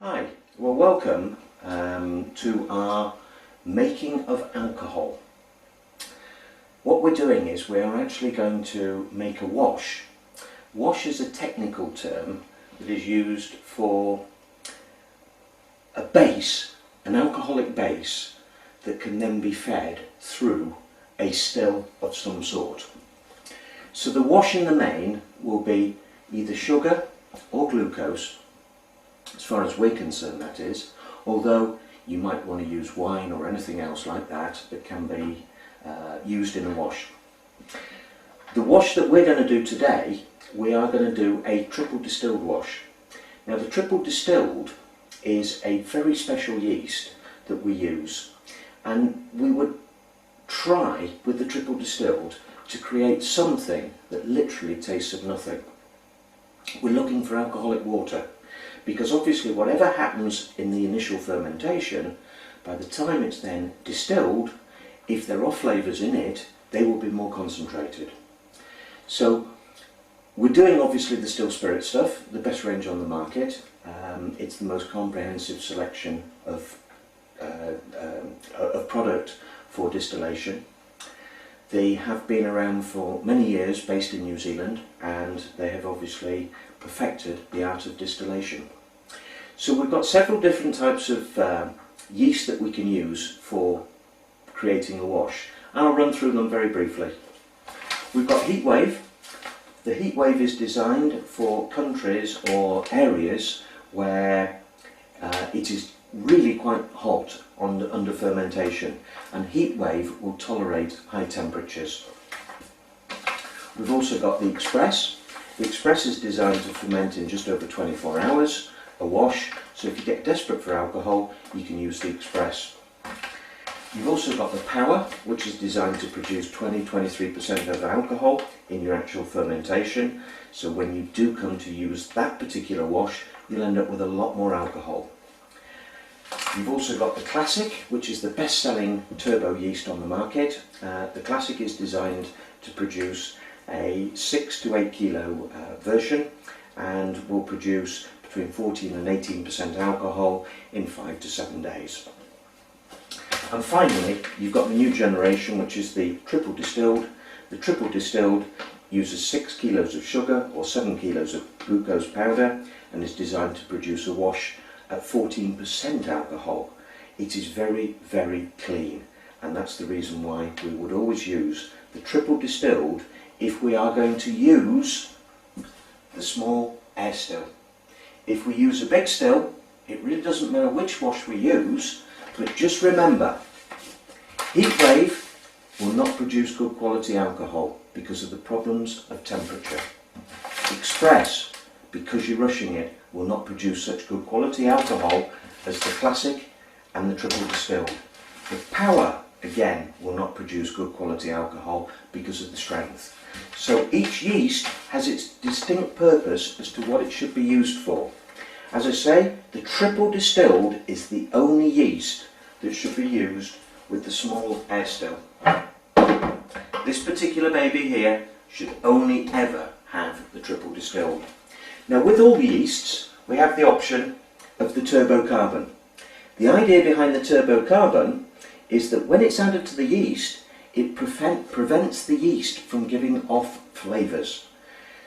Hi, well welcome to our making of alcohol. What we're doing is we are actually going to make a wash. Wash is a technical term that is used for a base, an alcoholic base that can then be fed through a still of some sort. So the wash in the main will be either sugar or glucose, as far as we're concerned that is, although you might want to use wine or anything else like that that can be used in a wash. The wash that we're going to do today, we are going to do a triple distilled wash. Now the triple distilled is a very special yeast that we use, and we would try with the triple distilled to create something that literally tastes of nothing. We're looking for alcoholic water, because obviously whatever happens in the initial fermentation, by the time it's then distilled, if there are flavours in it, they will be more concentrated. So we're doing obviously the still spirit stuff, the best range on the market. It's the most comprehensive selection of product for distillation. They have been around for many years, based in New Zealand, and they have obviously perfected the art of distillation. So we've got several different types of yeast that we can use for creating a wash. I'll run through them very briefly. We've got heat wave. The heat wave is designed for countries or areas where it is really quite hot under fermentation, and heat wave will tolerate high temperatures. We've also got the express. The express is designed to ferment in just over 24 hours, a wash, so if you get desperate for alcohol you can use the express. You've also got the power, which is designed to produce 20-23% of alcohol in your actual fermentation, so when you do come to use that particular wash you'll end up with a lot more alcohol. You've also got the Classic, which is the best-selling turbo yeast on the market. The Classic is designed to produce a 6 to 8 kilo version and will produce between 14 and 18% alcohol in 5 to 7 days. And finally, you've got the new generation, which is the triple distilled. The triple distilled uses 6 kilos of sugar or 7 kilos of glucose powder and is designed to produce a wash at 14% alcohol. It is very, very clean, and that's the reason why we would always use the triple distilled if we are going to use the small air still. If we use a big still, it really doesn't matter which wash we use, but just remember, heat wave will not produce good quality alcohol because of the problems of temperature. Express, because you're rushing it, will not produce such good quality alcohol as the Classic and the triple distilled. The power, again, will not produce good quality alcohol because of the strength. So each yeast has its distinct purpose as to what it should be used for. As I say, the triple distilled is the only yeast that should be used with the small air still. This particular baby here should only ever have the triple distilled. Now with all the yeasts we have the option of the turbo carbon. The idea behind the turbo carbon is that when it's added to the yeast it prevents the yeast from giving off flavours.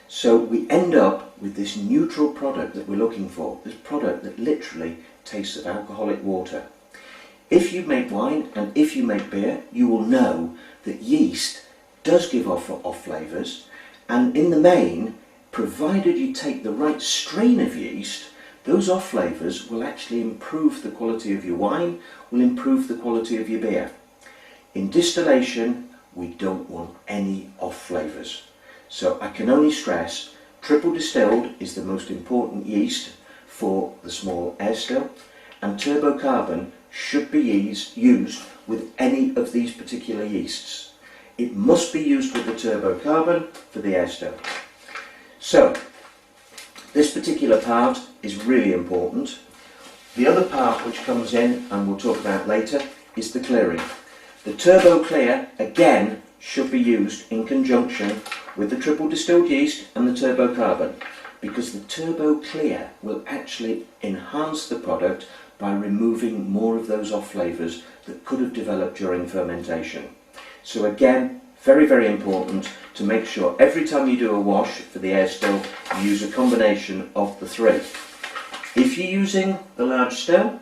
So we end up with this neutral product that we're looking for, this product that literally tastes of alcoholic water. If you make wine and if you make beer, you will know that yeast does give off flavours, and in the main, provided you take the right strain of yeast, those off flavours will actually improve the quality of your wine, will improve the quality of your beer. In distillation, we don't want any off flavours. So I can only stress, triple distilled is the most important yeast for the small air still, and turbo carbon should be used with any of these particular yeasts. It must be used with the turbo carbon for the air still. So, this particular part is really important. The other part which comes in, and we'll talk about later, is the clearing. The turbo clear, again, should be used in conjunction with the triple distilled yeast and the turbo carbon. because the Turbo Clear will actually enhance the product by removing more of those off flavours that could have developed during fermentation. So again, very, very important to make sure every time you do a wash for the air still, you use a combination of the three. If you're using the large still,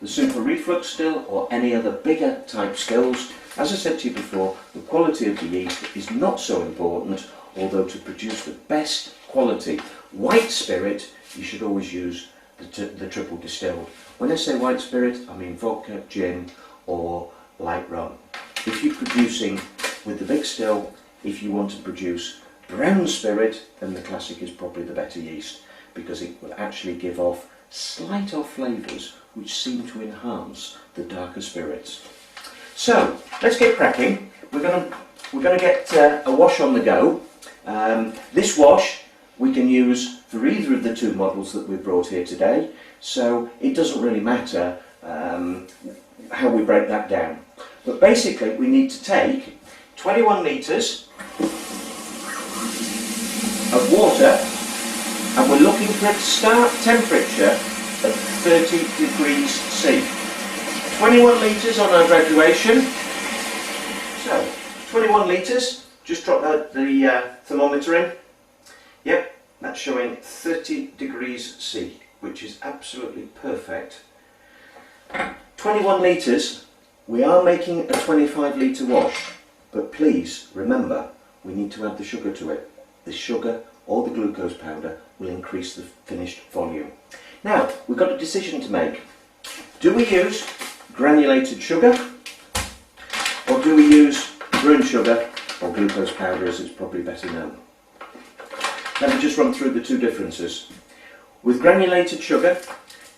the super reflux still, or any other bigger type stills, as I said to you before, the quality of the yeast is not so important, although to produce the best quality white spirit, you should always use the triple distilled. When I say white spirit, I mean vodka, gin, or light rum. If you're producing with the big still, if you want to produce brown spirit, then the classic is probably the better yeast, because it will actually give off slight off flavours which seem to enhance the darker spirits. So let's get cracking. We're going to get a wash on the go. This wash we can use for either of the two models that we've brought here today, so it doesn't really matter how we break that down. But basically we need to take 21 litres of water, and we're looking for a start temperature of 30 degrees C. 21 litres on our graduation. So 21 litres, just drop the thermometer in. Yep, that's showing 30 degrees C, which is absolutely perfect. 21 litres, we are making a 25 litre wash, but please remember we need to add the sugar to it. The sugar or the glucose powder will increase the finished volume. Now, we've got a decision to make. Do we use granulated sugar, or do we use brewing sugar, or glucose powder as it's probably better known? Let me just run through the two differences. With granulated sugar,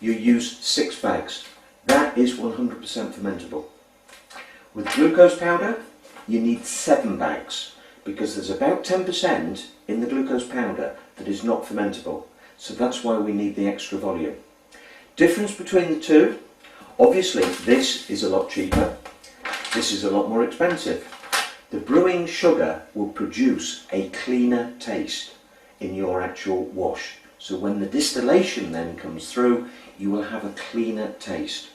you use 6 bags. That is 100% fermentable. With glucose powder, you need 7 bags, because there's about 10% in the glucose powder that is not fermentable. So that's why we need the extra volume. Difference between the two, obviously this is a lot cheaper, this is a lot more expensive. The brewing sugar will produce a cleaner taste in your actual wash. So when the distillation then comes through, you will have a cleaner taste.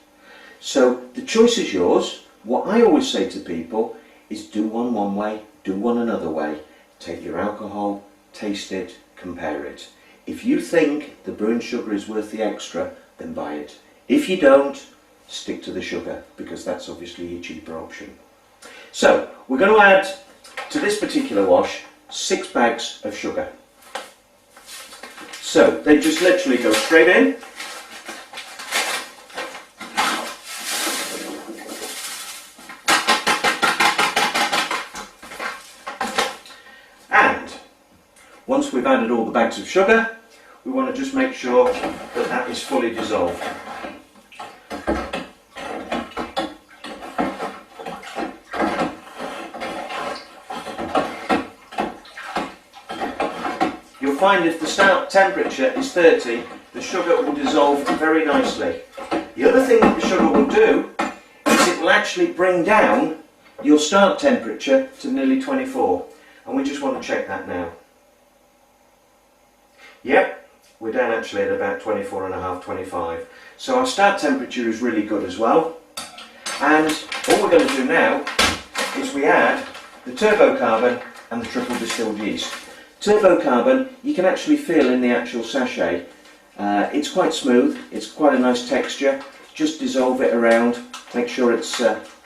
So the choice is yours. What I always say to people is do one way, do one another way. Take your alcohol, taste it, compare it. If you think the brewing sugar is worth the extra, then buy it. If you don't, stick to the sugar, because that's obviously a cheaper option. So we're going to add to this particular wash 6 bags of sugar. So they just literally go straight in. And once we've added all the bags of sugar, we want to just make sure that that is fully dissolved. You'll find if the start temperature is 30, the sugar will dissolve very nicely. The other thing that the sugar will do is it will actually bring down your start temperature to nearly 24. And we just want to check that now. Yep, we're down actually at about 24.5, 25. So our start temperature is really good as well. And all we're going to do now is we add the turbo carbon and the triple distilled yeast. Turbo carbon, you can actually feel in the actual sachet. It's quite smooth, it's quite a nice texture. Just dissolve it around, make sure it's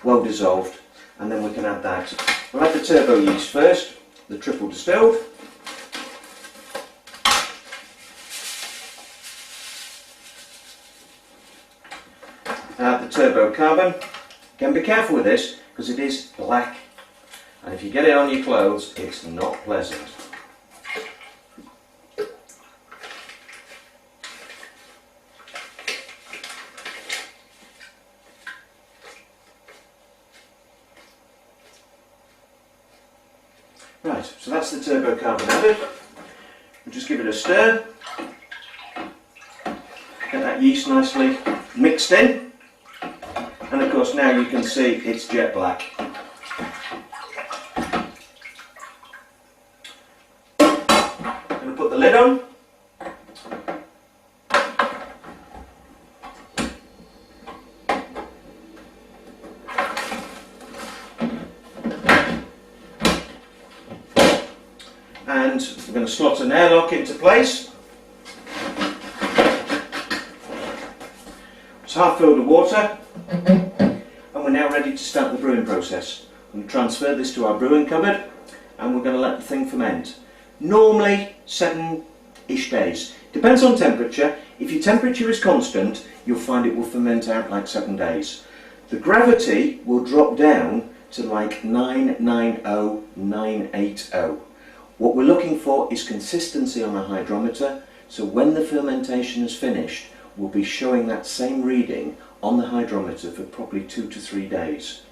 well dissolved, and then we can add that. We'll add the turbo yeast first, the triple distilled. Add the turbo carbon. Again, be careful with this because it is black, and if you get it on your clothes, it's not pleasant. Right, so that's the turbo carbon added. We'll just give it a stir. Get that yeast nicely mixed in. And of course now you can see it's jet black. I'm going to put the lid on. slot an airlock into place. It's half filled with water, and we're now ready to start the brewing process. I'm going to transfer this to our brewing cupboard, and we're going to let the thing ferment. Normally 7-ish days. Depends on temperature. If your temperature is constant, you'll find it will ferment out like 7 days. The gravity will drop down to like 990, 980. What we're looking for is consistency on the hydrometer, so when the fermentation is finished, we'll be showing that same reading on the hydrometer for probably 2 to 3 days.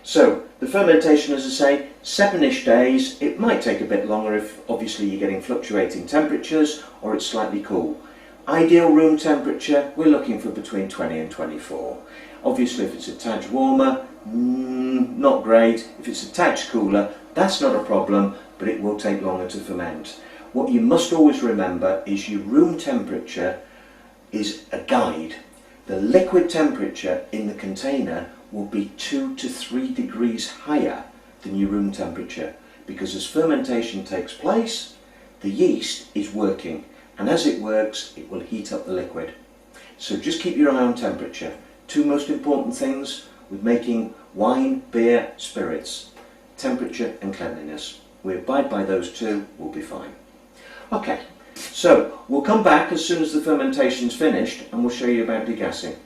So the fermentation, as I say, 7-ish days. It might take a bit longer if obviously you're getting fluctuating temperatures or it's slightly cool. Ideal room temperature, we're looking for between 20 and 24. Obviously if it's a tad warmer, not great. If it's a tad cooler, that's not a problem, but it will take longer to ferment. What you must always remember is your room temperature is a guide. The liquid temperature in the container will be 2 to 3 degrees higher than your room temperature, because as fermentation takes place, the yeast is working, and as it works, it will heat up the liquid. So just keep your eye on temperature. 2 most important things with making wine, beer, spirits: temperature and cleanliness. We abide by those 2, we'll be fine. Okay, so we'll come back as soon as the fermentation's finished and we'll show you about degassing.